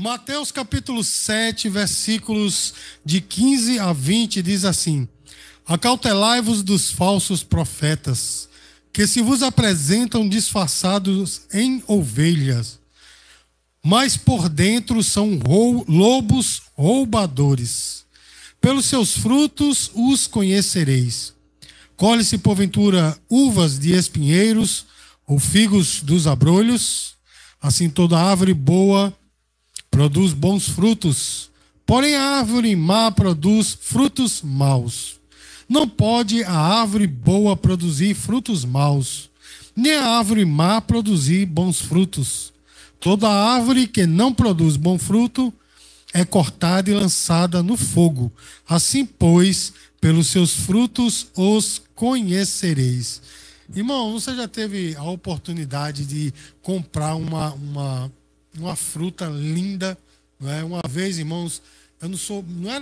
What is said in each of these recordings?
Mateus capítulo 7, versículos de 15 a 20, diz assim: Acautelai-vos dos falsos profetas, que se vos apresentam disfarçados em ovelhas, mas por dentro são lobos roubadores. Pelos seus frutos os conhecereis. Colhe-se porventura uvas de espinheiros ou figos dos abrolhos? Assim toda árvore boa produz bons frutos, porém a árvore má produz frutos maus. Não pode a árvore boa produzir frutos maus, nem a árvore má produzir bons frutos. Toda árvore que não produz bom fruto é cortada e lançada no fogo. Assim, pois, pelos seus frutos os conhecereis. Irmão, você já teve a oportunidade de comprar uma fruta linda, não é? Uma vez, irmãos,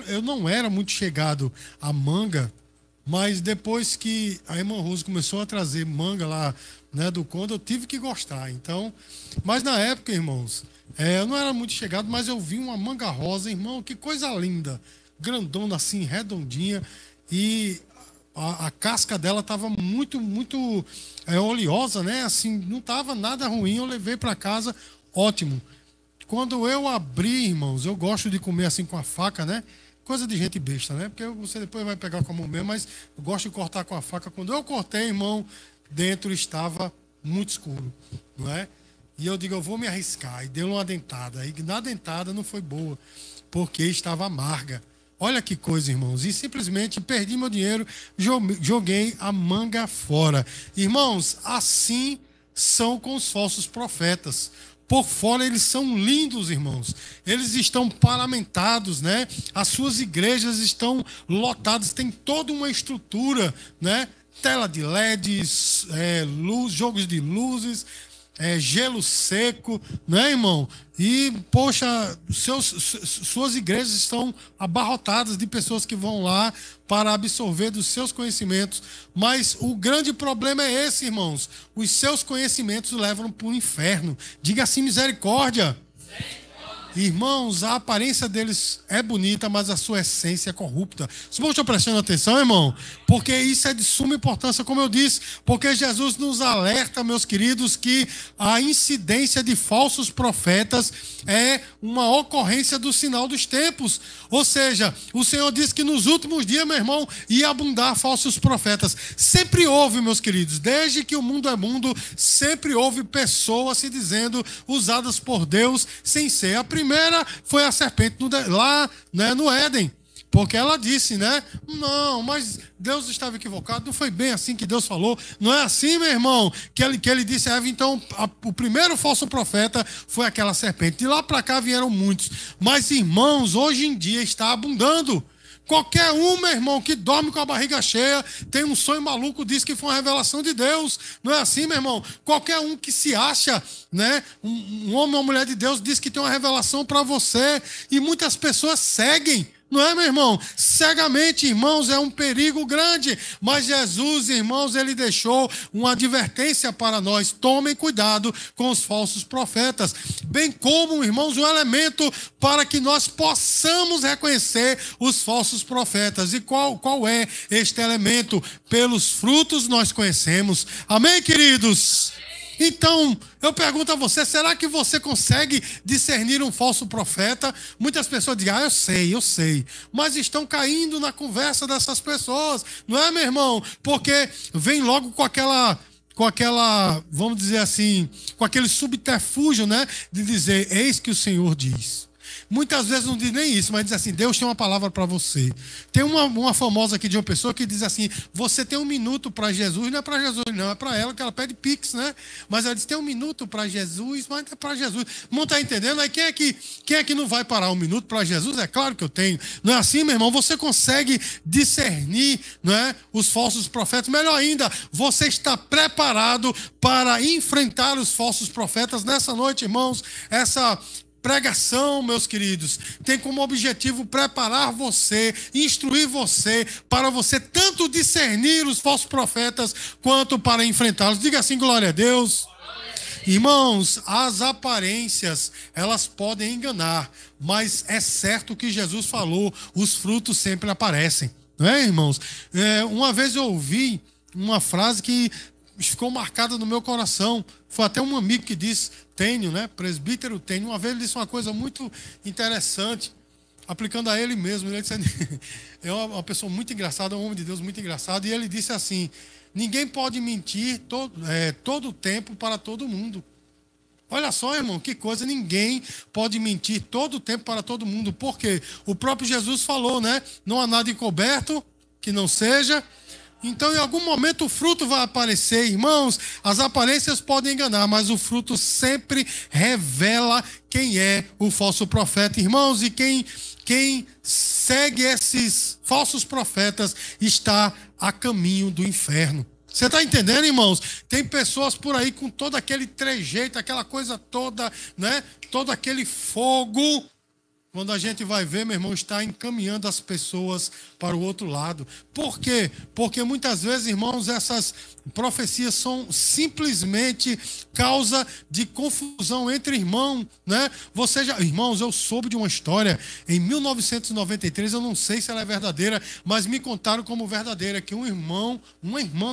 eu não era muito chegado à manga, mas depois que a irmã Rose começou a trazer manga lá, né, do Conde, eu tive que gostar. Então, mas na época, irmãos, eu não era muito chegado, mas eu vi uma manga rosa, irmão, que coisa linda, grandona assim, redondinha, e a casca dela estava muito oleosa, né? Assim, não estava nada ruim. Eu levei para casa, ótimo. Quando eu abri, irmãos, eu gosto de comer assim com a faca, né? Coisa de gente besta, né? Porque você depois vai pegar com a mão mesmo, mas eu gosto de cortar com a faca. Quando eu cortei, irmão, dentro estava muito escuro, não é? E eu digo, eu vou me arriscar. E deu uma dentada. E na dentada não foi boa, porque estava amarga. Olha que coisa, irmãos. E simplesmente perdi meu dinheiro, joguei a manga fora. Irmãos, assim são com os falsos profetas. Por fora eles são lindos, irmãos. Eles estão paramentados, né? As suas igrejas estão lotadas, tem toda uma estrutura, né? Tela de LEDs, jogos de luzes, gelo seco, né, irmão? E, poxa, suas igrejas estão abarrotadas de pessoas que vão lá para absorver dos seus conhecimentos. Mas o grande problema é esse, irmãos. Os seus conhecimentos levam para o inferno. Diga assim, misericórdia. Irmãos, a aparência deles é bonita, mas a sua essência é corrupta. Os irmãos estão prestando atenção, irmão? Porque isso é de suma importância, como eu disse. Porque Jesus nos alerta, meus queridos, que a incidência de falsos profetas é uma ocorrência do sinal dos tempos. Ou seja, o Senhor disse que nos últimos dias, meu irmão, ia abundar falsos profetas. Sempre houve, meus queridos, desde que o mundo é mundo, sempre houve pessoas se dizendo usadas por Deus sem ser. A primeira foi a serpente lá, né, no Éden. Porque ela disse, né? Não, mas Deus estava equivocado. Não foi bem assim que Deus falou. Não é assim, meu irmão, que ele disse a Eva. Então, o primeiro falso profeta foi aquela serpente. De lá para cá vieram muitos. Mas, irmãos, hoje em dia está abundando. Qualquer um, meu irmão, que dorme com a barriga cheia, tem um sonho maluco, diz que foi uma revelação de Deus. Não é assim, meu irmão? Qualquer um que se acha, né, um homem ou uma mulher de Deus, diz que tem uma revelação para você. E muitas pessoas seguem. Não é, meu irmão? Cegamente, irmãos, é um perigo grande. Mas Jesus, irmãos, ele deixou uma advertência para nós. Tomem cuidado com os falsos profetas. Bem como, irmãos, um elemento para que nós possamos reconhecer os falsos profetas. E qual é este elemento? Pelos frutos nós conhecemos. Amém, queridos? Então, eu pergunto a você, será que você consegue discernir um falso profeta? Muitas pessoas dizem, eu sei. Mas estão caindo na conversa dessas pessoas. Não é, meu irmão? Porque vem logo com aquela, vamos dizer assim, com aquele subterfúgio, né? De dizer, eis que o Senhor diz. Muitas vezes não diz nem isso, mas diz assim, Deus tem uma palavra para você. Tem uma famosa aqui de uma pessoa que diz assim, você tem um minuto para Jesus, não é para Jesus não, é para ela, que ela pede pix, né? Mas ela diz, tem um minuto para Jesus, mas não é para Jesus. Não está entendendo? Aí quem é que não vai parar um minuto para Jesus? É claro que eu tenho. Não é assim, meu irmão? Você consegue discernir, não é, os falsos profetas? Melhor ainda, você está preparado para enfrentar os falsos profetas nessa noite, irmãos? Essa pregação, meus queridos, tem como objetivo preparar você, instruir você, para você tanto discernir os falsos profetas, quanto para enfrentá-los. Diga assim, glória a Deus. Irmãos, as aparências, elas podem enganar, mas é certo que Jesus falou, os frutos sempre aparecem. Não é, irmãos? Uma vez eu ouvi uma frase que ficou marcada no meu coração. Foi até um amigo que disse, Tênio, né? Presbítero Tênio. Uma vez ele disse uma coisa muito interessante, aplicando a ele mesmo. Ele disse, é uma pessoa muito engraçada, um homem de Deus muito engraçado. E ele disse assim: ninguém pode mentir todo o tempo para todo mundo. Olha só, irmão, que coisa. Ninguém pode mentir todo o tempo para todo mundo. Por quê? O próprio Jesus falou, né? Não há nada encoberto que não seja. Então, em algum momento, o fruto vai aparecer. Irmãos, as aparências podem enganar, mas o fruto sempre revela quem é o falso profeta. Irmãos, e quem segue esses falsos profetas está a caminho do inferno. Você está entendendo, irmãos? Tem pessoas por aí com todo aquele trejeito, aquela coisa toda, né? Todo aquele fogo. Quando a gente vai ver, meu irmão, está encaminhando as pessoas para o outro lado. Por quê? Porque muitas vezes, irmãos, essas profecias são simplesmente causa de confusão entre irmãos, né? Irmãos, eu soube de uma história em 1993, eu não sei se ela é verdadeira, mas me contaram como verdadeira, que uma irmã,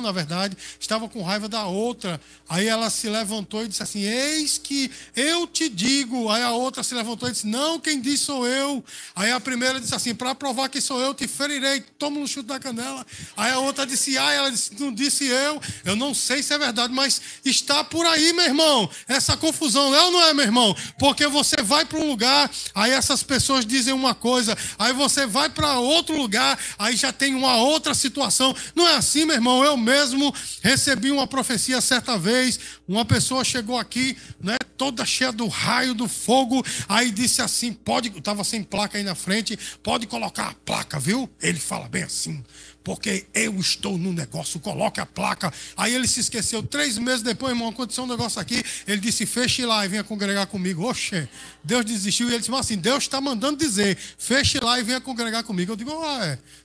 na verdade, estava com raiva da outra. Aí ela se levantou e disse assim: eis que eu te digo. Aí a outra se levantou e disse: não, quem disse sou eu. Aí a primeira disse assim: para provar que sou eu, te ferirei, toma um chute na canela. Aí a outra disse: ela disse: não disse eu. Eu não sei se é verdade, mas está por aí, meu irmão, essa confusão, é ou não é, meu irmão? Porque você vai para um lugar, aí essas pessoas dizem uma coisa, aí você vai para outro lugar, aí já tem uma outra situação. Não é assim, meu irmão? Eu mesmo recebi uma profecia certa vez. Uma pessoa chegou aqui, né, toda cheia do raio, do fogo, aí disse assim: estava sem placa aí na frente, pode colocar a placa, viu? Ele fala bem assim: porque eu estou no negócio, coloque a placa. Aí ele se esqueceu. 3 meses depois, irmão, aconteceu um negócio aqui. Ele disse: feche lá e venha congregar comigo. Oxe, Deus desistiu. E ele disse assim: Deus está mandando dizer, feche lá e venha congregar comigo. Eu digo: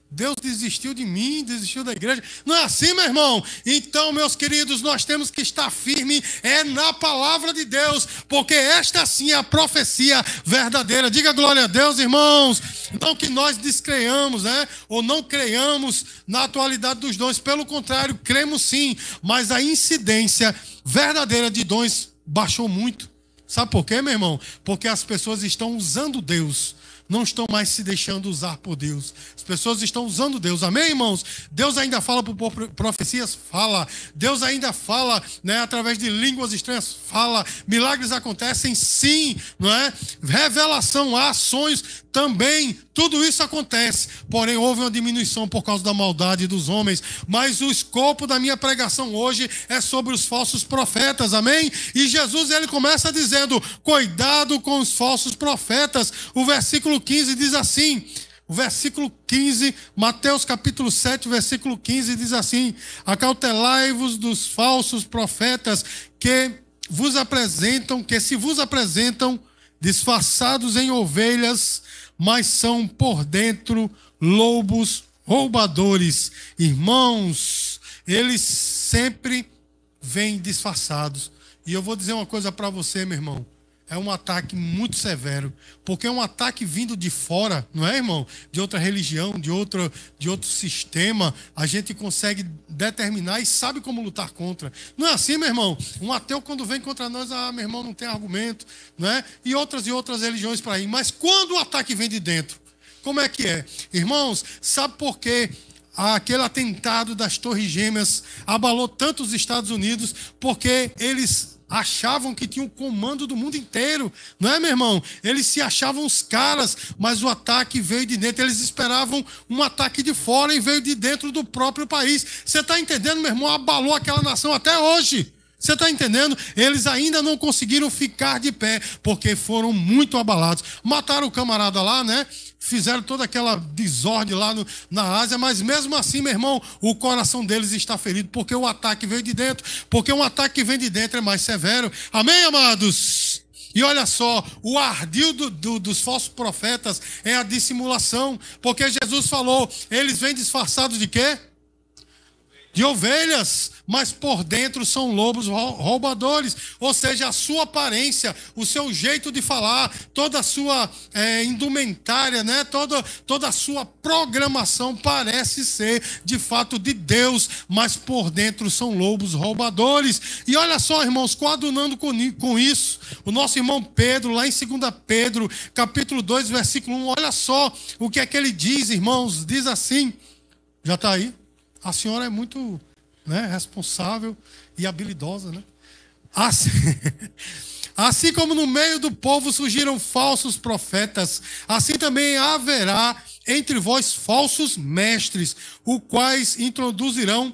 Deus desistiu de mim, desistiu da igreja. Não é assim, meu irmão? Então, meus queridos, nós temos que estar firme na palavra de Deus, porque esta sim é a profecia verdadeira. Diga glória a Deus, irmãos. Não que nós descreiamos, né? Ou não creiamos na atualidade dos dons. Pelo contrário, cremos sim, mas a incidência verdadeira de dons baixou muito. Sabe por quê, meu irmão? Porque as pessoas estão usando Deus, não estão mais se deixando usar por Deus. As pessoas estão usando Deus. Amém, irmãos? Deus ainda fala por profecias? Fala. Deus ainda fala, né, através de línguas estranhas? Fala. Milagres acontecem? Sim. Não é? Revelação, ações também. Tudo isso acontece. Porém, houve uma diminuição por causa da maldade dos homens. Mas o escopo da minha pregação hoje é sobre os falsos profetas. Amém? E Jesus, ele começa dizendo: cuidado com os falsos profetas. O versículo 15 diz assim, o versículo 15, Mateus capítulo 7, versículo 15 diz assim: acautelai-vos dos falsos profetas que se vos apresentam disfarçados em ovelhas, mas são por dentro lobos roubadores. Irmãos, eles sempre vêm disfarçados. E eu vou dizer uma coisa para você, meu irmão: é um ataque muito severo, porque é um ataque vindo de fora, não é, irmão? De outra religião, de outro sistema. A gente consegue determinar e sabe como lutar contra. Não é assim, meu irmão? Um ateu, quando vem contra nós, meu irmão, não tem argumento, não é? E outras religiões para ir. Mas quando o ataque vem de dentro, como é que é? Irmãos, sabe por quê? Aquele atentado das Torres Gêmeas abalou tanto os Estados Unidos? Porque eles achavam que tinham o comando do mundo inteiro, não é, meu irmão? Eles se achavam os caras, mas o ataque veio de dentro. Eles esperavam um ataque de fora e veio de dentro do próprio país. Você está entendendo, meu irmão? Abalou aquela nação até hoje. Você está entendendo? Eles ainda não conseguiram ficar de pé, porque foram muito abalados. Mataram o camarada lá, né? Fizeram toda aquela desordem lá na Ásia, mas mesmo assim, meu irmão, o coração deles está ferido, porque o ataque veio de dentro, porque um ataque que vem de dentro é mais severo. Amém, amados? E olha só, o ardil dos falsos profetas é a dissimulação, porque Jesus falou: eles vêm disfarçados de quê? de ovelhas, mas por dentro são lobos roubadores. Ou seja, a sua aparência, o seu jeito de falar, toda a sua indumentária, né? toda a sua programação parece ser de fato de Deus, mas por dentro são lobos roubadores. E olha só, irmãos, coadunando com isso, o nosso irmão Pedro, lá em 2 Pedro, capítulo 2, versículo 1, olha só o que é que ele diz, irmãos. Diz assim, já está aí? A senhora é muito, né, responsável e habilidosa, né? Assim como no meio do povo surgiram falsos profetas, assim também haverá entre vós falsos mestres, os quais introduzirão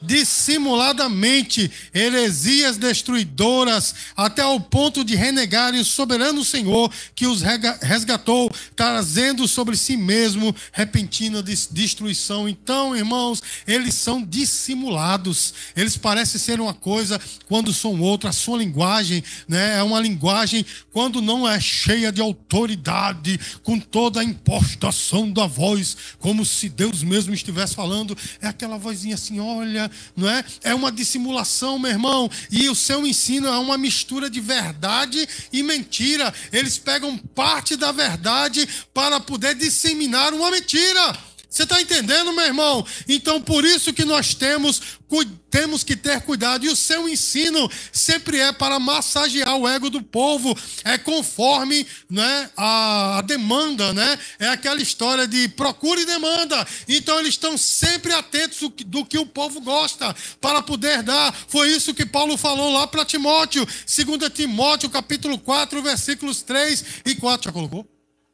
dissimuladamente heresias destruidoras, até ao ponto de renegarem o soberano Senhor que os resgatou, trazendo sobre si mesmo repentina destruição. Então, irmãos, eles são dissimulados, eles parecem ser uma coisa quando são outra. A sua linguagem, né, é uma linguagem quando não é cheia de autoridade, com toda a impostação da voz, como se Deus mesmo estivesse falando. É aquela vozinha assim, olha, não é? É uma dissimulação, meu irmão. E o seu ensino é uma mistura de verdade e mentira. Eles pegam parte da verdade para poder disseminar uma mentira. Você está entendendo, meu irmão? Então, por isso que nós temos que ter cuidado. E o seu ensino sempre é para massagear o ego do povo. É conforme, né, a demanda, né? É aquela história de procura e demanda. Então, eles estão sempre atentos do que o povo gosta para poder dar. Foi isso que Paulo falou lá para Timóteo. 2 Timóteo, capítulo 4, versículos 3 e 4. Já colocou?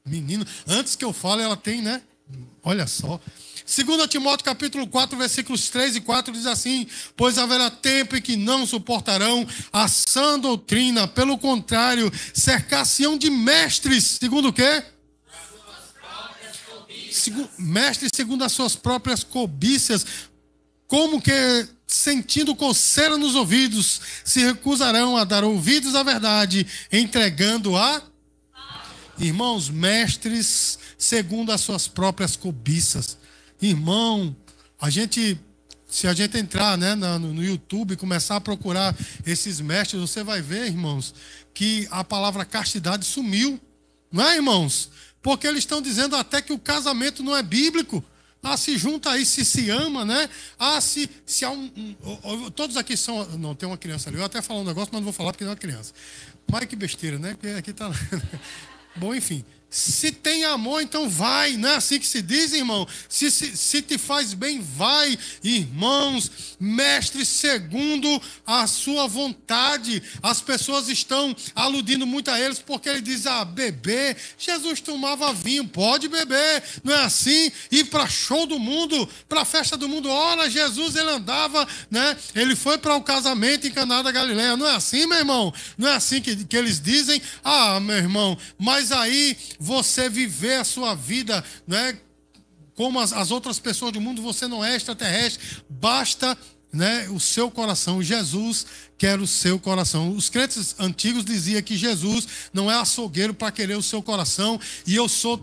Menino, antes que eu fale, ela tem, né? Olha só. 2 Timóteo capítulo 4, versículos 3 e 4 diz assim: pois haverá tempo em que não suportarão a sã doutrina, pelo contrário, cercar-se-ão de mestres, segundo o quê? Mestres segundo as suas próprias cobiças, como que sentindo coceira nos ouvidos, se recusarão a dar ouvidos à verdade, entregando a... Irmãos, mestres segundo as suas próprias cobiças. Irmão, se a gente entrar, né, no YouTube e começar a procurar esses mestres, você vai ver, irmãos, que a palavra castidade sumiu. Não é, irmãos? Porque eles estão dizendo até que o casamento não é bíblico. Ah, se junta aí, se ama, né? Ah, se há todos aqui são... Não, tem uma criança ali. Eu até falo um negócio, mas não vou falar porque não é criança. Mas que besteira, né? Porque aqui está... Bom, enfim, se tem amor, então vai. Não é assim que se diz, irmão? Se te faz bem, vai. Irmãos, mestres segundo a sua vontade. As pessoas estão aludindo muito a eles porque ele diz, beber. Jesus tomava vinho, pode beber. Não é assim? Ir para show do mundo, para festa do mundo. Ora, Jesus, ele andava, né? Ele foi para o casamento em Caná da Galileia. Não é assim, meu irmão? Não é assim que eles dizem? Meu irmão, mas aí você viver a sua vida, né, como as outras pessoas do mundo, você não é extraterrestre, basta, né, o seu coração. Jesus quer o seu coração. Os crentes antigos diziam que Jesus não é açougueiro para querer o seu coração, e eu sou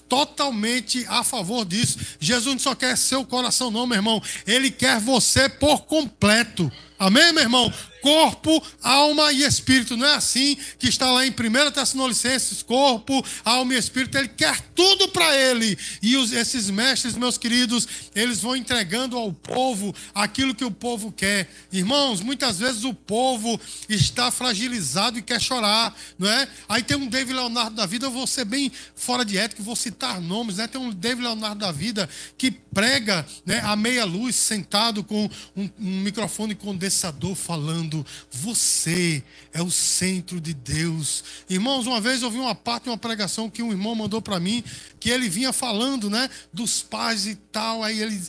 totalmente a favor disso. Jesus não só quer seu coração não, meu irmão, ele quer você por completo. Amém, meu irmão? Corpo, alma e espírito. Não é assim que está lá em 1 Tessalonicenses? Corpo, alma e espírito. Ele quer tudo para ele. E esses mestres, meus queridos, eles vão entregando ao povo aquilo que o povo quer. Irmãos, muitas vezes o povo está fragilizado e quer chorar, não é? Aí tem um David Leonardo da vida, eu vou ser bem fora de ética, vou citar nomes, né? Tem um David Leonardo da vida que prega, né, à meia luz, sentado com um microfone condensador falando: você é o centro de Deus. Irmãos, uma vez eu vi uma parte de uma pregação que um irmão mandou para mim, que ele vinha falando, né, dos pais e tal. Aí ele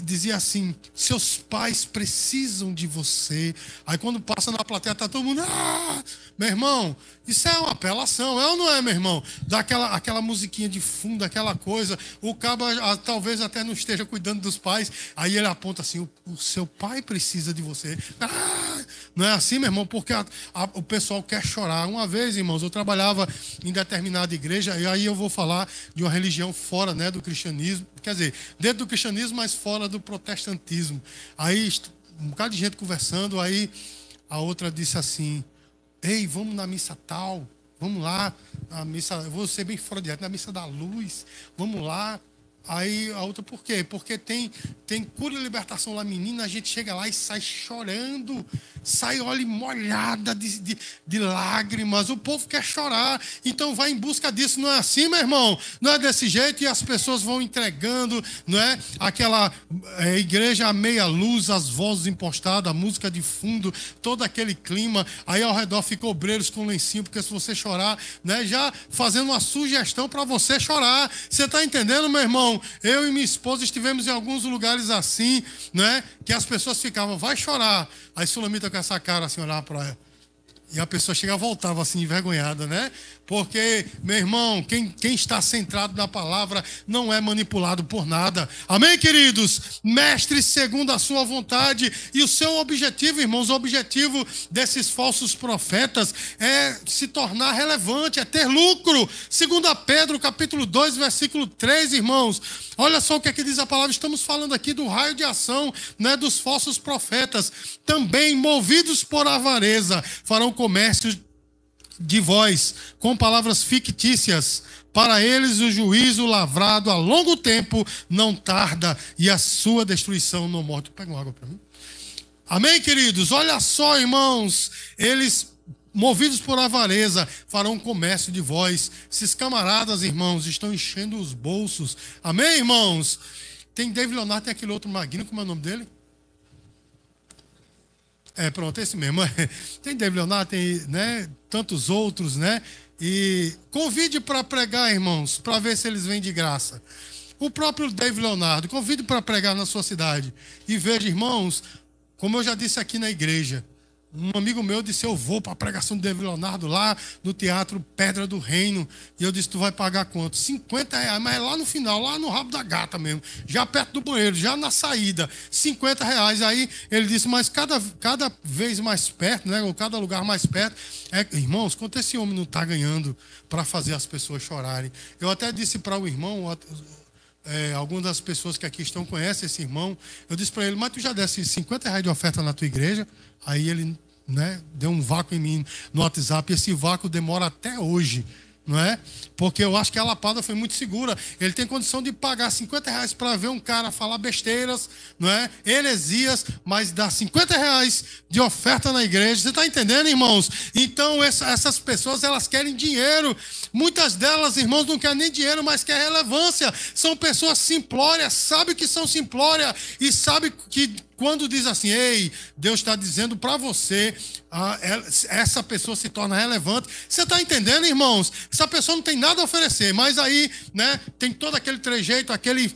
dizia assim: seus pais precisam de você. Aí quando passa na plateia tá todo mundo: meu irmão, isso é uma apelação, é ou não é, meu irmão? Dá aquela musiquinha de fundo, aquela coisa. O cabo talvez até não esteja cuidando dos pais. Aí ele aponta assim: o seu pai precisa de você. Não é assim, meu irmão? Porque o pessoal quer chorar. Uma vez, irmãos, eu trabalhava em determinada igreja, e aí eu vou falar de uma religião fora, né, do cristianismo. Quer dizer, dentro do cristianismo, mas fora do protestantismo. Aí, um bocado de gente conversando, aí a outra disse assim: ei, vamos na missa tal, vamos lá, a missa, eu vou ser bem fora de época, na missa da luz, vamos lá. Aí a outra, por quê? Porque tem cura e libertação lá, menina, a gente chega lá e sai chorando, sai, olha, molhada de lágrimas, o povo quer chorar, então vai em busca disso, não é assim, meu irmão? Não é desse jeito, e as pessoas vão entregando, não é? Aquela igreja à meia luz, as vozes impostadas, a música de fundo, todo aquele clima, aí ao redor ficam obreiros com lencinho, porque se você chorar, né, já fazendo uma sugestão para você chorar, você está entendendo, meu irmão? Eu e minha esposa estivemos em alguns lugares assim, né? Que as pessoas ficavam, vai chorar. Aí Sulamita com essa cara assim, olhava para ela. E a pessoa chegava, voltava assim, envergonhada, né? Porque, meu irmão, quem está centrado na palavra não é manipulado por nada. Amém, queridos? Mestre segundo a sua vontade. E o seu objetivo, irmãos, o objetivo desses falsos profetas é se tornar relevante, é ter lucro. 2 Pedro, capítulo 2, versículo 3, irmãos. Olha só o que diz a palavra. Estamos falando aqui do raio de ação, né, dos falsos profetas. Também, movidos por avareza, farão comércio de vós, com palavras fictícias. Para eles o juízo lavrado a longo tempo não tarda, e a sua destruição não morre. Pega uma água para mim. Amém, queridos? Olha só, irmãos. Eles, movidos por avareza, farão comércio de vós. Esses camaradas, irmãos, estão enchendo os bolsos. Amém, irmãos? Tem David Leonardo, tem aquele outro magno, como é o nome dele? Pronto, esse mesmo. Tem David Leonardo, tem, né, tantos outros, né? E convide para pregar, irmãos, para ver se eles vêm de graça. O próprio David Leonardo, convide para pregar na sua cidade. E veja, irmãos, como eu já disse aqui na igreja, um amigo meu disse, eu vou para a pregação do David Leonardo lá no Teatro Pedra do Reino. E eu disse, tu vai pagar quanto? R$50, mas é lá no final, lá no rabo da gata mesmo. Já perto do banheiro, já na saída. R$50. Aí ele disse, mas cada vez mais perto, né? Ou cada lugar mais perto. Irmãos, quanto esse homem não está ganhando para fazer as pessoas chorarem? Eu até disse para o irmão... algumas das pessoas que aqui estão conhecem esse irmão. Eu disse para ele, mas tu já desse R$50 de oferta na tua igreja? Aí ele, né, deu um vácuo em mim no WhatsApp. Esse vácuo demora até hoje, não é? Porque eu acho que a lapada foi muito segura. Ele tem condição de pagar R$50 para ver um cara falar besteiras, não é? Heresias, mas dá R$50 de oferta na igreja. Você está entendendo, irmãos? Então essas pessoas, elas querem dinheiro. Muitas delas, irmãos, não querem nem dinheiro, mas querem relevância. São pessoas simplórias, sabem que são simplórias e sabem que quando diz assim, ei, Deus está dizendo para você, essa pessoa se torna relevante. Você está entendendo, irmãos? Essa pessoa não tem nada a oferecer, mas aí, né, tem todo aquele trejeito, aquele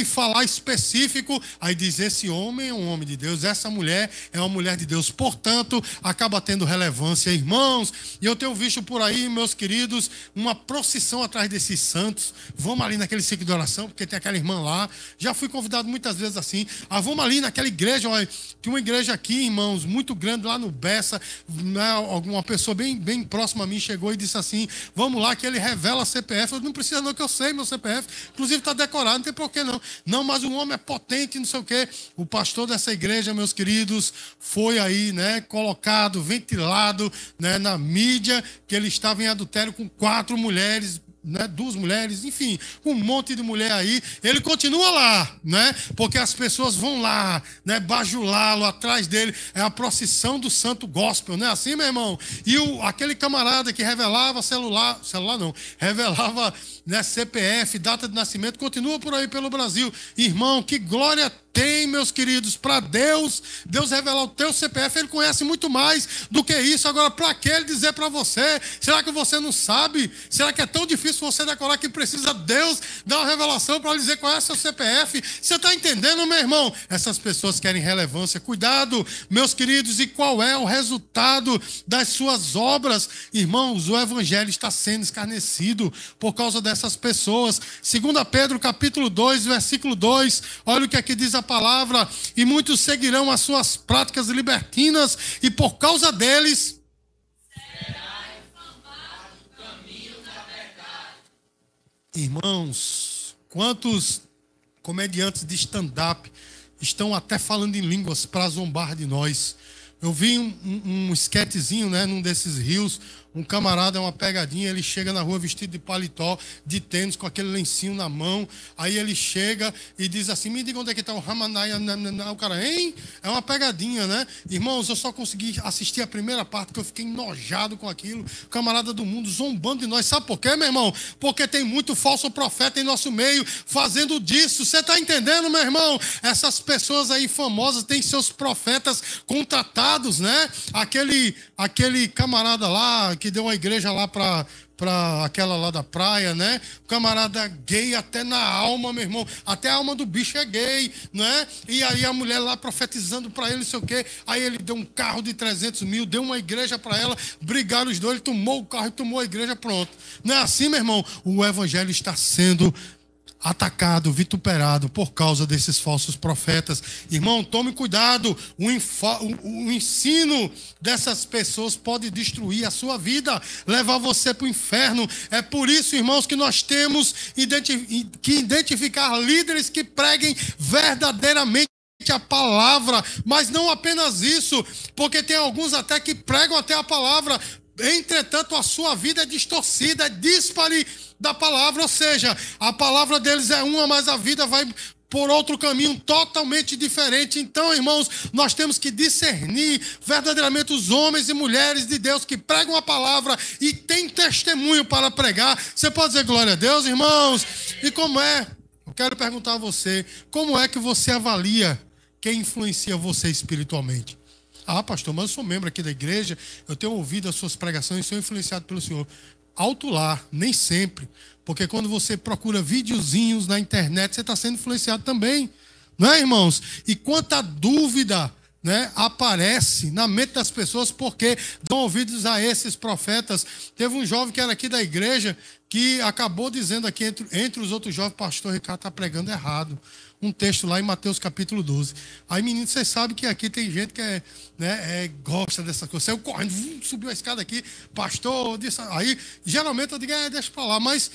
falar específico, aí diz, esse homem é um homem de Deus, essa mulher é uma mulher de Deus, portanto, acaba tendo relevância, irmãos. E eu tenho visto por aí, meus queridos, uma procissão atrás desses santos. Vamos ali naquele ciclo de oração, porque tem aquela irmã lá, já fui convidado muitas vezes assim, vamos ali naquela igreja, olha, tem uma igreja aqui, irmãos, muito grande lá no Bessa, né, alguma pessoa bem próxima a mim chegou e disse assim, vamos lá que ele revela CPF. Eu não precisa não, que eu sei meu CPF, inclusive está decorado, não tem porquê não, mas o homem é potente, não sei o quê. O pastor dessa igreja, meus queridos, foi aí, né, colocado, ventilado, né, na mídia, que ele estava em adultério com 4 mulheres, né, 2 mulheres, enfim, um monte de mulher aí. Ele continua lá, né, porque as pessoas vão lá, né, bajulá-lo, atrás dele. É a procissão do santo gospel, não é assim, meu irmão? E aquele camarada que revelava celular não, revelava, né, CPF, data de nascimento, continua por aí pelo Brasil. Irmão, que glória tem, meus queridos, para Deus revelar o teu CPF. Ele conhece muito mais do que isso. Agora, para que ele dizer para você? Será que você não sabe? Será que é tão difícil você decorar que precisa Deus dar uma revelação para dizer qual é o seu CPF? Você está entendendo, meu irmão? Essas pessoas querem relevância. Cuidado, meus queridos. E qual é o resultado das suas obras? Irmãos, o evangelho está sendo escarnecido por causa dessas pessoas. 2 Pedro, capítulo 2, versículo 2. Olha o que aqui diz a palavra, e muitos seguirão as suas práticas libertinas, e por causa deles será infamado o caminho da verdade. Irmãos, quantos comediantes de stand-up estão até falando em línguas para zombar de nós? Eu vi um esquetezinho, né, num desses rios. Um camarada, é uma pegadinha, ele chega na rua vestido de paletó, de tênis, com aquele lencinho na mão. Aí ele chega e diz assim: me diga onde é que está o Ramanaya. O cara, hein? É uma pegadinha, né? Irmãos, eu só consegui assistir a primeira parte, que eu fiquei enojado com aquilo. O camarada do mundo zombando de nós. Sabe por quê, meu irmão? Porque tem muito falso profeta em nosso meio fazendo disso. Você está entendendo, meu irmão? Essas pessoas aí famosas têm seus profetas contratados, né? Aquele camarada lá que deu uma igreja lá para aquela lá da praia, né? O camarada gay até na alma, meu irmão. Até a alma do bicho é gay, né? E aí a mulher lá profetizando para ele, não sei o quê. Aí ele deu um carro de 300 mil, deu uma igreja para ela, brigaram os dois, ele tomou o carro e tomou a igreja, pronto. Não é assim, meu irmão? O evangelho está sendo atacado, vituperado por causa desses falsos profetas. Irmão, tome cuidado. O ensino dessas pessoas pode destruir a sua vida, levar você para o inferno. É por isso, irmãos, que nós temos que identificar líderes que preguem verdadeiramente a palavra, mas não apenas isso, porque tem alguns até que pregam até a palavra, entretanto a sua vida é distorcida, é díspare da palavra, ou seja, a palavra deles é uma, mas a vida vai por outro caminho totalmente diferente. Então, irmãos, nós temos que discernir verdadeiramente os homens e mulheres de Deus que pregam a palavra e têm testemunho para pregar. Você pode dizer glória a Deus, irmãos? E como é? Eu quero perguntar a você, como é que você avalia quem influencia você espiritualmente? Ah, pastor, mas eu sou membro aqui da igreja, eu tenho ouvido as suas pregações e sou influenciado pelo Senhor. Alto lá, nem sempre. Porque quando você procura videozinhos na internet, você está sendo influenciado também. Não é, irmãos? E quanta dúvida, né, aparece na mente das pessoas porque dão ouvidos a esses profetas. Teve um jovem que era aqui da igreja que acabou dizendo aqui, entre os outros jovens, pastor Ricardo está pregando errado. Um texto lá em Mateus capítulo 12. Aí, menino, vocês sabem que aqui tem gente que gosta dessa coisa. Saiu correndo, subiu a escada aqui, pastor, disse. Aí, geralmente eu digo, deixa pra lá. Mas,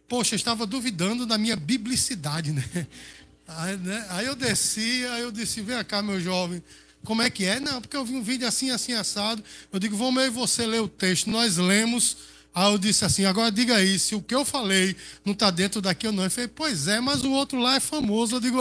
poxa, eu estava duvidando da minha biblicidade, né? Aí eu desci, aí eu disse, vem cá, meu jovem, como é que é? Não, porque eu vi um vídeo assim, assim, assado. Eu digo, vamos eu e você ler o texto. Nós lemos. Aí eu disse assim, agora diga aí, se o que eu falei não está dentro daqui ou não. Ele falou, pois é, mas o outro lá é famoso. Eu digo,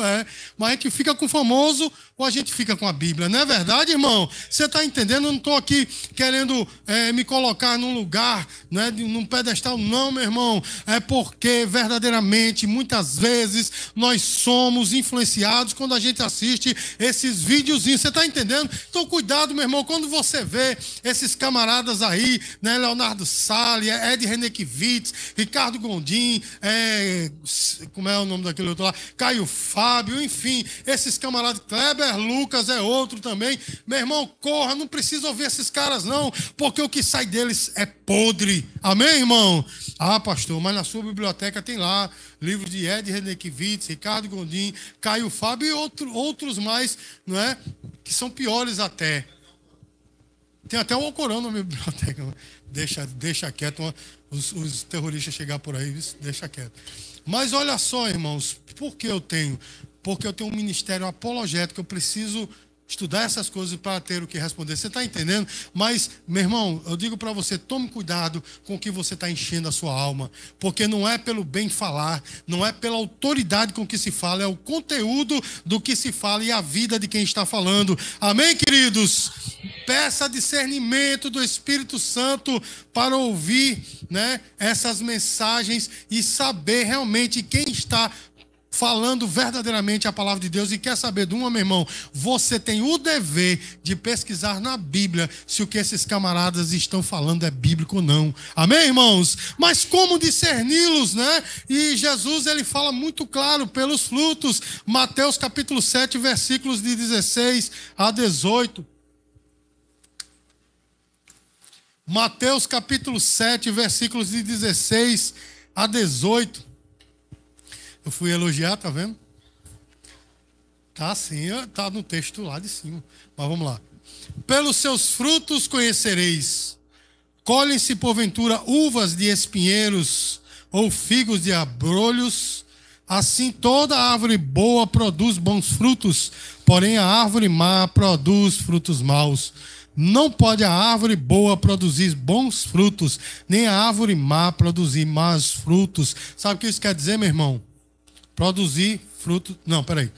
mas a gente fica com o famoso ou a gente fica com a Bíblia? Não é verdade, irmão? Você está entendendo? Eu não estou aqui querendo me colocar num lugar, né, num pedestal, não, meu irmão. É porque verdadeiramente, muitas vezes, nós somos influenciados quando a gente assiste esses videozinhos. Você está entendendo? Então, cuidado, meu irmão, quando você vê esses camaradas aí, né, Leonardo Salles, Ed Renekiewicz, Ricardo Gondim, como é o nome daquele outro lá? Caio Fábio, enfim, esses camaradas, Kleber Lucas é outro também. Meu irmão, corra, não precisa ouvir esses caras não, porque o que sai deles é podre. Amém, irmão? Ah, pastor, mas na sua biblioteca tem lá livros de Ed Renekiewicz, Ricardo Gondim, Caio Fábio e outros mais, não é? Que são piores até. Tem até o Alcorão na minha biblioteca. Deixa quieto, os terroristas chegar por aí, deixa quieto. Mas olha só, irmãos, por que eu tenho? Porque eu tenho um ministério apologético, eu preciso estudar essas coisas para ter o que responder. Você está entendendo? Mas, meu irmão, eu digo para você, tome cuidado com o que você está enchendo a sua alma, porque não é pelo bem falar, não é pela autoridade com que se fala, é o conteúdo do que se fala e a vida de quem está falando. Amém, queridos? Peça discernimento do Espírito Santo para ouvir, né, essas mensagens e saber realmente quem está falando verdadeiramente a palavra de Deus. E quer saber de uma, meu irmão? Você tem o dever de pesquisar na Bíblia se o que esses camaradas estão falando é bíblico ou não. Amém, irmãos? Mas como discerni-los, né? E Jesus, ele fala muito claro, pelos frutos. Mateus capítulo 7, versículos de 16 a 18. Mateus capítulo 7, versículos de 16 a 18. Eu fui elogiar, tá vendo? Tá assim, tá no texto lá de cima. Mas vamos lá. Pelos seus frutos conhecereis. Colhem-se porventura uvas de espinheiros ou figos de abrolhos. Assim toda árvore boa produz bons frutos, porém a árvore má produz frutos maus. Não pode a árvore boa produzir bons frutos, nem a árvore má produzir maus frutos. Sabe o que isso quer dizer, meu irmão? Produzir frutos... Não, peraí.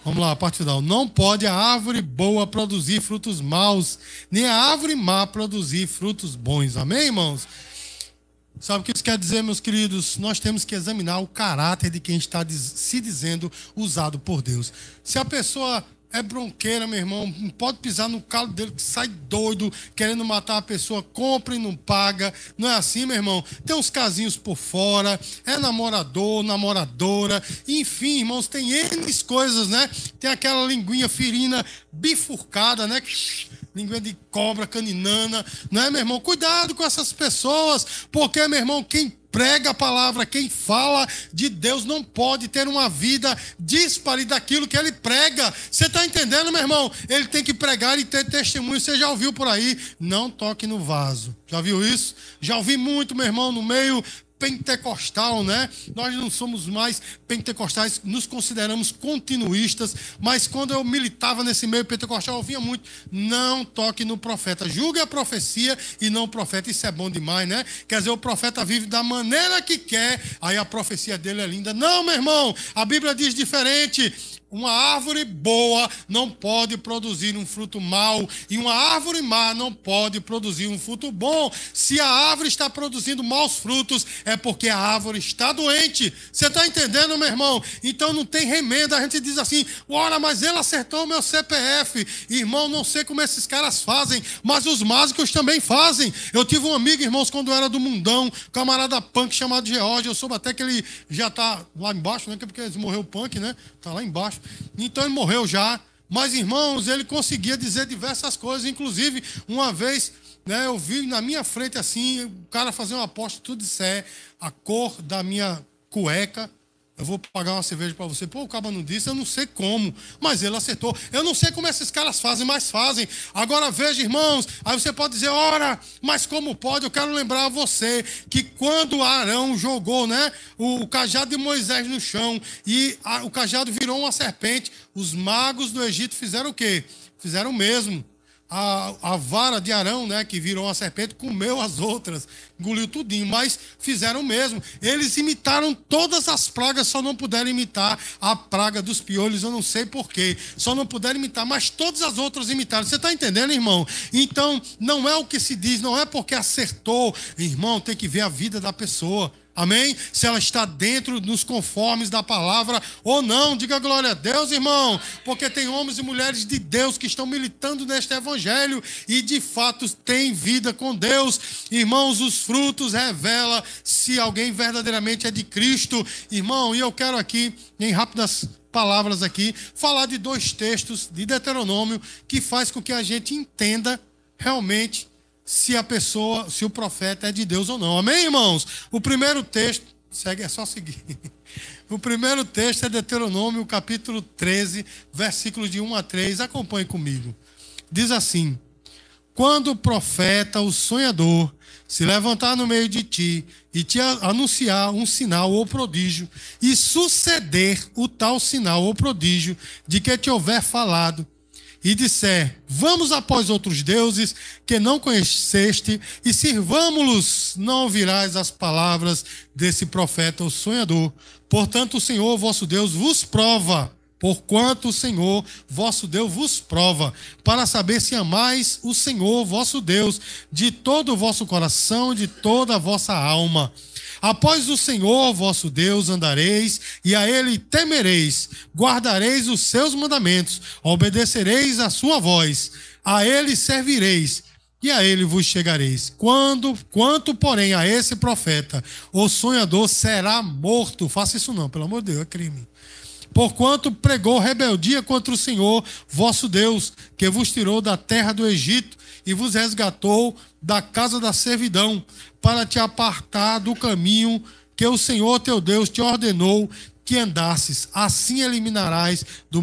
Vamos lá, a parte final. Não pode a árvore boa produzir frutos maus, nem a árvore má produzir frutos bons. Amém, irmãos? Sabe o que isso quer dizer, meus queridos? Nós temos que examinar o caráter de quem está se dizendo usado por Deus. Se a pessoa é bronqueira, meu irmão, não pode pisar no calo dele, que sai doido, querendo matar a pessoa, compra e não paga. Não é assim, meu irmão? Tem uns casinhos por fora, é namorador, namoradora, enfim, irmãos, tem N coisas, né? Tem aquela linguinha ferina bifurcada, né? Língua de cobra, caninana, não é, meu irmão? Cuidado com essas pessoas, porque, meu irmão, quem prega a palavra, quem fala de Deus não pode ter uma vida dispare daquilo que ele prega. Você está entendendo, meu irmão? Ele tem que pregar e ter testemunho. Você já ouviu por aí? Não toque no vaso. Já viu isso? Já ouvi muito, meu irmão, no meio pentecostal, né? Nós não somos mais pentecostais, nos consideramos continuistas, mas quando eu militava nesse meio pentecostal, eu ouvia muito: não toque no profeta, julgue a profecia e não o profeta. Isso é bom demais, né? Quer dizer, o profeta vive da maneira que quer, aí a profecia dele é linda. Não, meu irmão, a Bíblia diz diferente. Uma árvore boa não pode produzir um fruto mau, e uma árvore má não pode produzir um fruto bom. Se a árvore está produzindo maus frutos, é porque a árvore está doente. Você está entendendo, meu irmão? Então não tem remenda. A gente diz assim: ora, mas ele acertou o meu CPF. Irmão, não sei como esses caras fazem, mas os mágicos também fazem. Eu tive um amigo, irmãos, quando eu era do mundão, camarada punk chamado George. Eu soube até que ele já está lá embaixo, né? Porque morreu o punk, né? Está lá embaixo. Então ele morreu já. Mas, irmãos, ele conseguia dizer diversas coisas. Inclusive, uma vez, né, eu vi na minha frente assim, o cara fazer uma aposta, tudo disser a cor da minha cueca. Eu vou pagar uma cerveja para você. Pô, o cara não disse, eu não sei como, mas ele acertou. Eu não sei como esses caras fazem, mas fazem. Agora veja, irmãos, aí você pode dizer: ora, mas como pode? Eu quero lembrar a você que quando Arão jogou, né, o cajado de Moisés no chão e o cajado virou uma serpente, os magos do Egito fizeram o quê? Fizeram o mesmo. A vara de Arão, né, que virou uma serpente, comeu as outras, engoliu tudinho, mas fizeram o mesmo. Eles imitaram todas as pragas, só não puderam imitar a praga dos piolhos, eu não sei porquê. Só não puderam imitar, mas todas as outras imitaram. Você está entendendo, irmão? Então, não é o que se diz, não é porque acertou. Irmão, tem que ver a vida da pessoa. Amém? Se ela está dentro dos conformes da palavra ou não. Diga glória a Deus, irmão. Porque tem homens e mulheres de Deus que estão militando neste evangelho e de fato têm vida com Deus. Irmãos, os frutos revelam se alguém verdadeiramente é de Cristo. Irmão, e eu quero aqui, em rápidas palavras aqui, falar de 2 textos de Deuteronômio que faz com que a gente entenda realmente se a pessoa, se o profeta é de Deus ou não. Amém, irmãos? O primeiro texto, é só seguir. O primeiro texto é Deuteronômio, capítulo 13, versículos de 1 a 3. Acompanhe comigo. Diz assim: quando o profeta, o sonhador, se levantar no meio de ti e te anunciar um sinal ou prodígio, e suceder o tal sinal ou prodígio de que te houver falado, e disser: vamos após outros deuses que não conheceste e sirvamo-los, não ouvirás as palavras desse profeta ou sonhador. Portanto, o Senhor vosso Deus vos prova, porquanto o Senhor vosso Deus vos prova, para saber se amais o Senhor vosso Deus de todo o vosso coração e de toda a vossa alma. Após o Senhor vosso Deus andareis, e a Ele temereis, guardareis os seus mandamentos, obedecereis a sua voz, a Ele servireis, e a Ele vos chegareis. Quanto, porém, a esse profeta, o sonhador será morto. Faça isso não, pelo amor de Deus, é crime. Porquanto pregou rebeldia contra o Senhor vosso Deus, que vos tirou da terra do Egito e vos resgatou da casa da servidão, para te apartar do caminho que o Senhor teu Deus te ordenou, que andasses, assim eliminarás o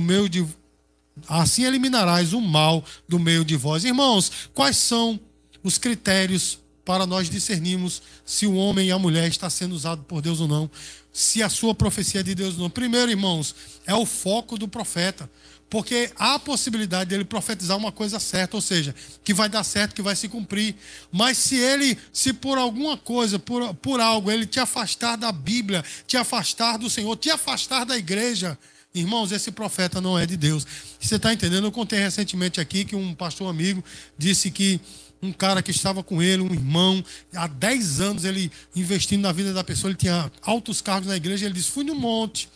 mal do meio de vós. Irmãos, quais são os critérios para nós discernirmos se o homem e a mulher está sendo usado por Deus ou não? Se a sua profecia é de Deus ou não? Primeiro, irmãos, é o foco do profeta. Porque há a possibilidade dele profetizar uma coisa certa, ou seja, que vai dar certo, que vai se cumprir. Mas se por alguma coisa, por algo, ele te afastar da Bíblia, te afastar do Senhor, te afastar da igreja, irmãos, esse profeta não é de Deus. Você está entendendo? Eu contei recentemente aqui que um pastor amigo disse que um cara que estava com ele, um irmão, há 10 anos ele investindo na vida da pessoa, ele tinha altos cargos na igreja, ele disse, fui no monte.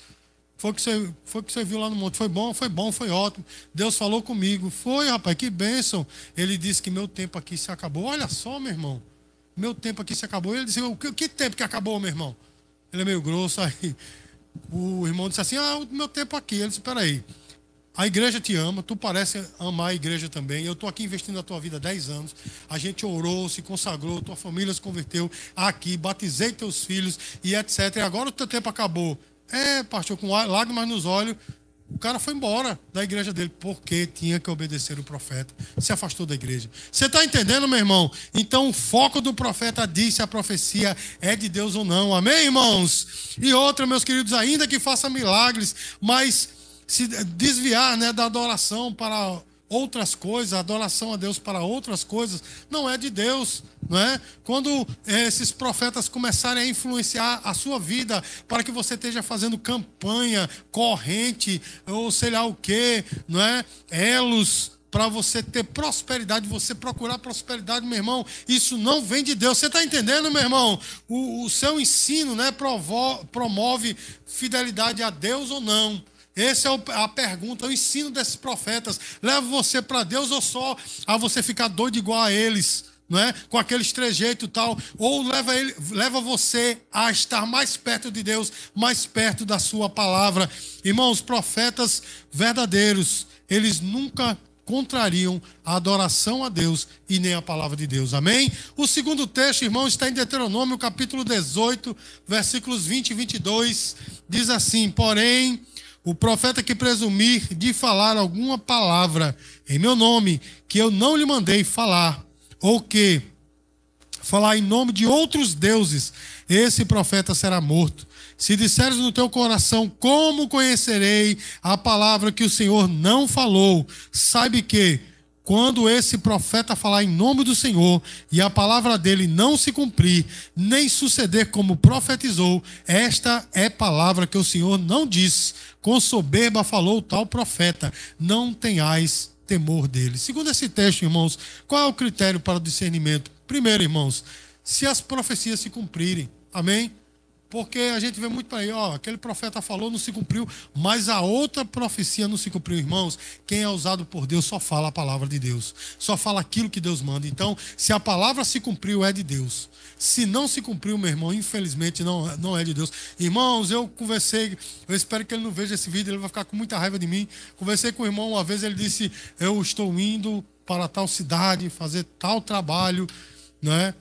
Foi que você viu lá no monte. Foi bom, foi ótimo. Deus falou comigo. Foi, rapaz, que bênção. Ele disse que meu tempo aqui se acabou. Olha só, meu irmão. Meu tempo aqui se acabou. Ele disse, que tempo que acabou, meu irmão? Ele é meio grosso. Aí o irmão disse assim, o meu tempo aqui. Ele disse, espera aí. A igreja te ama, tu parece amar a igreja também. Eu estou aqui investindo na tua vida há 10 anos. A gente orou, se consagrou, tua família se converteu aqui, batizei teus filhos e etc. E agora o teu tempo acabou. Pastor, com lágrimas nos olhos, o cara foi embora da igreja dele, porque tinha que obedecer o profeta. Se afastou da igreja. Você está entendendo, meu irmão? Então o foco do profeta diz se a profecia é de Deus ou não. Amém, irmãos? E outra, meus queridos, ainda que faça milagres, mas se desviar, né, da adoração para outras coisas, a adoração a Deus para outras coisas, não é de Deus, não é? Quando esses profetas começarem a influenciar a sua vida para que você esteja fazendo campanha, corrente, ou sei lá o que, não é? Elos para você ter prosperidade, você procurar prosperidade, meu irmão, isso não vem de Deus. Você está entendendo, meu irmão? O seu ensino, né, promove fidelidade a Deus ou não? Essa é a pergunta, o ensino desses profetas. Leva você para Deus ou só a você ficar doido igual a eles, não é? Com aqueles trejeitos e tal. Ou leva você a estar mais perto de Deus, mais perto da sua palavra. Irmãos, profetas verdadeiros, eles nunca contrariam a adoração a Deus e nem a palavra de Deus. Amém? O segundo texto, irmãos, está em Deuteronômio, capítulo 18, versículos 20 e 22. Diz assim, porém, o profeta que presumir de falar alguma palavra em meu nome, que eu não lhe mandei falar, ou que falar em nome de outros deuses, esse profeta será morto. Se disseres no teu coração, como conhecerei a palavra que o Senhor não falou? Saiba que, quando esse profeta falar em nome do Senhor e a palavra dele não se cumprir, nem suceder como profetizou, esta é palavra que o Senhor não disse. Com soberba falou tal profeta, não tenhais temor dele. Segundo esse texto, irmãos, qual é o critério para o discernimento? Primeiro, irmãos, se as profecias se cumprirem. Amém? Porque a gente vê muito para aí, aquele profeta falou, não se cumpriu, mas a outra profecia não se cumpriu, irmãos. Quem é usado por Deus só fala a palavra de Deus, só fala aquilo que Deus manda. Então, se a palavra se cumpriu, é de Deus. Se não se cumpriu, meu irmão, infelizmente não é de Deus. Irmãos, eu conversei, eu espero que ele não veja esse vídeo, ele vai ficar com muita raiva de mim. Conversei com o irmão uma vez, ele disse, eu estou indo para tal cidade, fazer tal trabalho, né?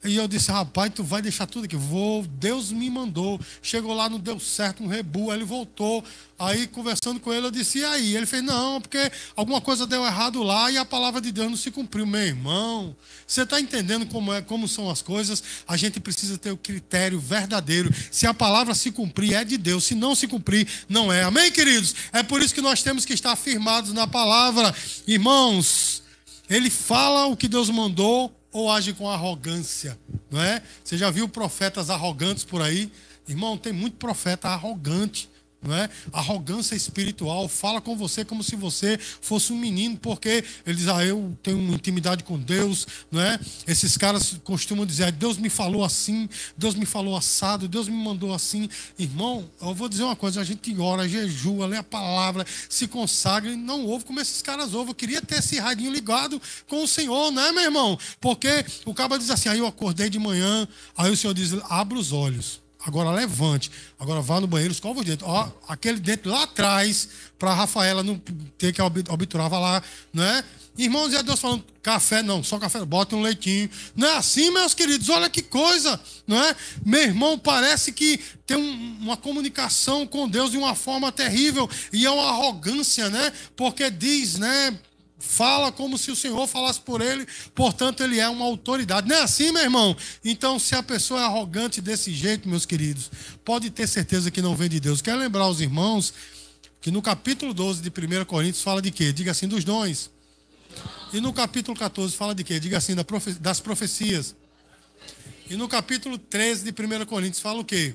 E eu disse, rapaz, tu vai deixar tudo aqui? Vou, Deus me mandou. Chegou lá, não deu certo, um rebu, aí ele voltou. Aí, conversando com ele, eu disse, e aí? Ele fez, não, porque alguma coisa deu errado lá e a palavra de Deus não se cumpriu. Meu irmão, você está entendendo como são as coisas? A gente precisa ter o critério verdadeiro. Se a palavra se cumprir, é de Deus. Se não se cumprir, não é. Amém, queridos? É por isso que nós temos que estar firmados na palavra. Irmãos, ele fala o que Deus mandou, ou age com arrogância, não é? Você já viu profetas arrogantes por aí? Irmão, tem muito profeta arrogante, não é? Arrogância espiritual, fala com você como se você fosse um menino, porque ele diz, eu tenho uma intimidade com Deus, não é? Esses caras costumam dizer, Deus me falou assim, Deus me falou assado, Deus me mandou assim. Irmão, eu vou dizer uma coisa, a gente ora, jejua, lê a palavra, se consagra e não ouve como esses caras ouvem. Eu queria ter esse radinho ligado com o Senhor, né, meu irmão? Porque o cara diz assim, aí eu acordei de manhã, aí o Senhor diz, abra os olhos. Agora levante, agora vá no banheiro, escova o dente. Aquele dente lá atrás, para a Rafaela não que obturava lá, né? Irmãos, e a Deus falando, café não, só café, bota um leitinho. Não é assim, meus queridos, olha que coisa, não é? Meu irmão, parece que tem uma comunicação com Deus de uma forma terrível, e é uma arrogância, né? Porque diz, né? Fala como se o Senhor falasse por ele, portanto ele é uma autoridade. Não é assim, meu irmão? Então, se a pessoa é arrogante desse jeito, meus queridos, pode ter certeza que não vem de Deus. Quero lembrar aos irmãos que no capítulo 12 de 1 Coríntios fala de quê? Diga assim, dos dons. E no capítulo 14 fala de quê? Diga assim, das profecias. E no capítulo 13 de 1 Coríntios fala o quê?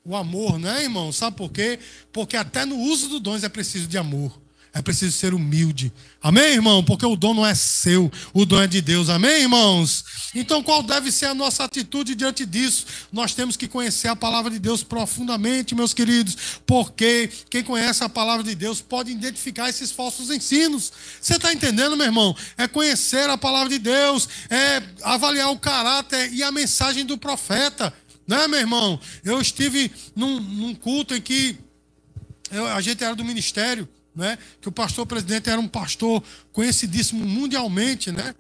O amor, né, irmão? Sabe por quê? Porque até no uso dos dons é preciso de amor. É preciso ser humilde. Amém, irmão? Porque o dom não é seu, o dom é de Deus. Amém, irmãos? Então, qual deve ser a nossa atitude diante disso? Nós temos que conhecer a palavra de Deus profundamente, meus queridos, porque quem conhece a palavra de Deus pode identificar esses falsos ensinos. Você está entendendo, meu irmão? É conhecer a palavra de Deus, é avaliar o caráter e a mensagem do profeta. Né, meu irmão? Eu estive num culto em que a gente era do ministério, né? Que o pastor presidente era um pastor conhecidíssimo mundialmente, né?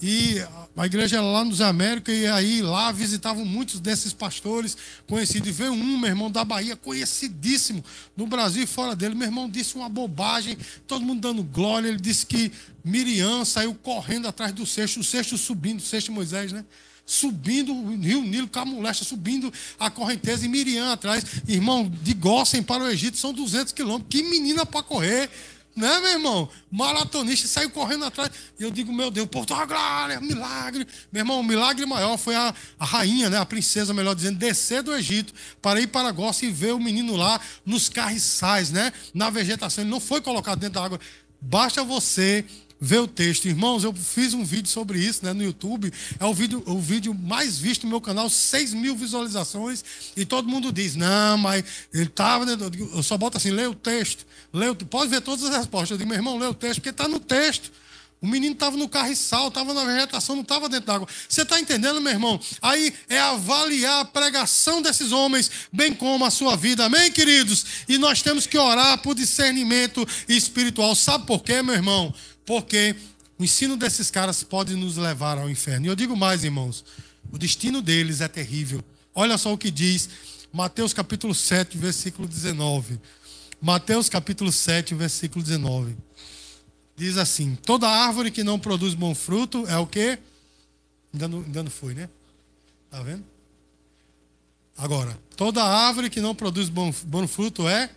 E a igreja era lá nos Américas, e aí lá visitavam muitos desses pastores conhecidos. E veio meu irmão da Bahia, conhecidíssimo no Brasil e fora dele. Meu irmão disse uma bobagem, todo mundo dando glória. Ele disse que Miriam saiu correndo atrás do cesto, o cesto subindo, o cesto de Moisés, né? Subindo o rio Nilo com a moléstia, subindo a correnteza, e Miriam atrás. Irmão, de Gósen para o Egito são 200 quilômetros. Que menina para correr, né, meu irmão? Maratonista, saiu correndo atrás. E eu digo, meu Deus, Porto glória, milagre. Meu irmão, o milagre maior foi a rainha, né, a princesa, melhor dizendo, descer do Egito para ir para Gósen e ver o menino lá nos carriçais, né, na vegetação. Ele não foi colocado dentro da água. Basta você ver o texto. Irmãos, eu fiz um vídeo sobre isso, né, no YouTube. É o vídeo mais visto no meu canal, 6.000 visualizações. E todo mundo diz, não, mas ele estava... Eu só boto assim, lê o texto. Pode ver todas as respostas. Eu digo, meu irmão, lê o texto, porque está no texto. O menino estava no carriçal, estava na vegetação, não estava dentro d'água. Você está entendendo, meu irmão? Aí é avaliar a pregação desses homens, bem como a sua vida. Amém, queridos? E nós temos que orar por discernimento espiritual. Sabe por quê, meu irmão? Porque o ensino desses caras pode nos levar ao inferno. E eu digo mais, irmãos, o destino deles é terrível. Olha só o que diz Mateus capítulo 7, versículo 19. Mateus capítulo 7, versículo 19. Diz assim, toda árvore que não produz bom fruto é o quê? Ainda não foi, né? Tá vendo? Agora, toda árvore que não produz bom fruto é...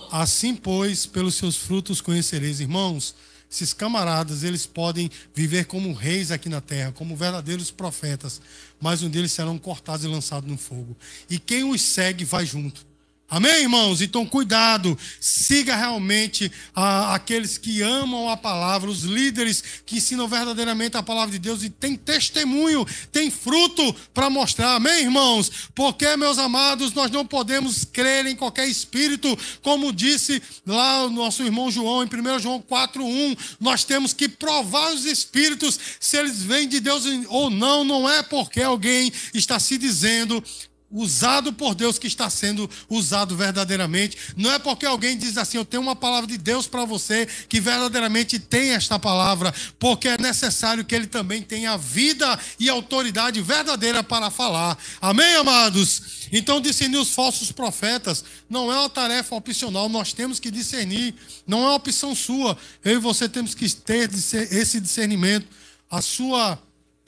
Assim, pois, pelos seus frutos conhecereis. Irmãos, esses camaradas, eles podem viver como reis aqui na terra, como verdadeiros profetas, mas um deles serão cortados e lançados no fogo. E quem os segue vai junto. Amém, irmãos? Então, cuidado, siga realmente aqueles que amam a palavra, os líderes que ensinam verdadeiramente a palavra de Deus e tem testemunho, tem fruto para mostrar. Amém, irmãos? Porque, meus amados, nós não podemos crer em qualquer espírito, como disse lá o nosso irmão João, em 1 João 4:1, nós temos que provar os espíritos, se eles vêm de Deus ou não. Não é porque alguém está se dizendo usado por Deus que está sendo usado verdadeiramente. Não é porque alguém diz assim, eu tenho uma palavra de Deus para você, que verdadeiramente tem esta palavra, porque é necessário que ele também tenha vida e autoridade verdadeira para falar. Amém, amados? Então, discernir os falsos profetas não é uma tarefa opcional, nós temos que discernir, não é uma opção sua. Eu e você temos que ter esse discernimento. A sua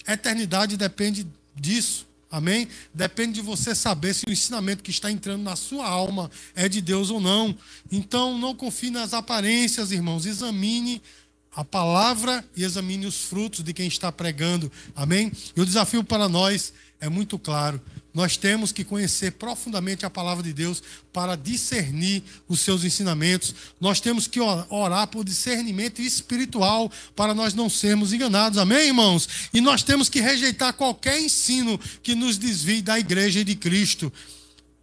eternidade depende disso. Amém? Depende de você saber se o ensinamento que está entrando na sua alma é de Deus ou não. Então, não confie nas aparências, irmãos. Examine a palavra e examine os frutos de quem está pregando. Amém? E o desafio para nós é muito claro. Nós temos que conhecer profundamente a palavra de Deus para discernir os seus ensinamentos. Nós temos que orar por discernimento espiritual para nós não sermos enganados. Amém, irmãos? E nós temos que rejeitar qualquer ensino que nos desvie da igreja de Cristo.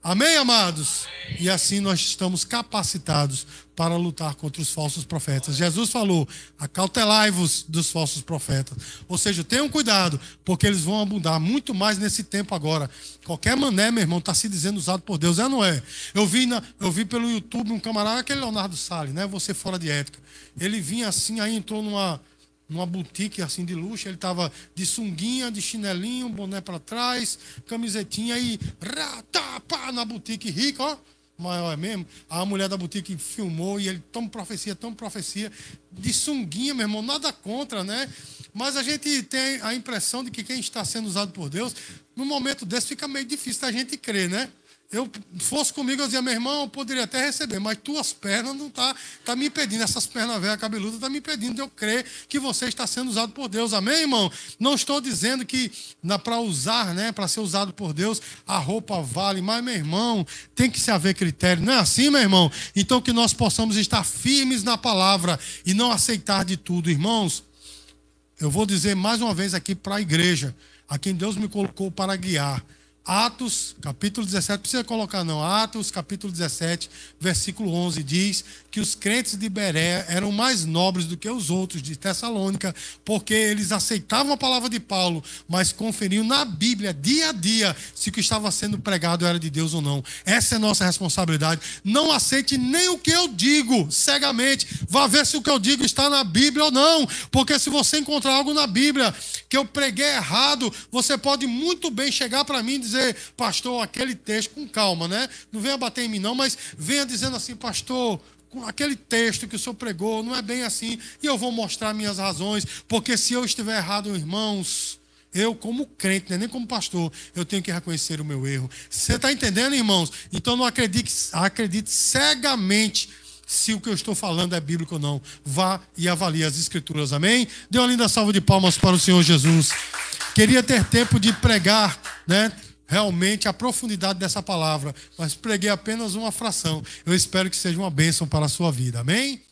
Amém, amados? E assim nós estamos capacitados para lutar contra os falsos profetas. Jesus falou, acautelai-vos dos falsos profetas. Ou seja, tenham cuidado, porque eles vão abundar muito mais nesse tempo agora. Qualquer mané, meu irmão, está se dizendo usado por Deus, não é? Eu vi pelo YouTube um camarada, aquele Leonardo Salles, né? Você fora de ética. Ele vinha assim, aí entrou numa boutique assim de luxo, ele estava de sunguinha, de chinelinho, boné para trás, camisetinha e na boutique rica, ó, maior é mesmo. A mulher da boutique filmou e ele toma profecia, de sunguinha, meu irmão, nada contra, né? Mas a gente tem a impressão de que quem está sendo usado por Deus, num momento desse fica meio difícil da gente crer, né? Eu fosse comigo, eu dizia, meu irmão, eu poderia até receber, mas tuas pernas não tá me impedindo, essas pernas velhas cabeludas estão me impedindo de eu crer que você está sendo usado por Deus, amém, irmão? Não estou dizendo que para usar, né, para ser usado por Deus, a roupa vale, mas, meu irmão, tem que se haver critério, não é assim, meu irmão? Então que nós possamos estar firmes na palavra e não aceitar de tudo, irmãos. Eu vou dizer mais uma vez aqui para a igreja, a quem Deus me colocou para guiar. Atos, capítulo 17, não precisa colocar não, Atos, capítulo 17, versículo 11, diz que os crentes de Bereia eram mais nobres do que os outros de Tessalônica, porque eles aceitavam a palavra de Paulo, mas conferiam na Bíblia, dia a dia, se o que estava sendo pregado era de Deus ou não. Essa é a nossa responsabilidade. Não aceite nem o que eu digo cegamente, vá ver se o que eu digo está na Bíblia ou não, porque se você encontrar algo na Bíblia que eu preguei errado, você pode muito bem chegar para mim e dizer, pastor, aquele texto, com calma, né? Não venha bater em mim não, mas venha dizendo assim, pastor, aquele texto que o senhor pregou não é bem assim, e eu vou mostrar minhas razões, porque se eu estiver errado, irmãos, eu como crente, né, nem como pastor, eu tenho que reconhecer o meu erro. Você está entendendo, irmãos? Então não acredite cegamente se o que eu estou falando é bíblico ou não. Vá e avalie as escrituras, amém? Dê uma linda salva de palmas para o Senhor Jesus. Queria ter tempo de pregar, né, realmente a profundidade dessa palavra, mas preguei apenas uma fração. Eu espero que seja uma bênção para a sua vida, amém?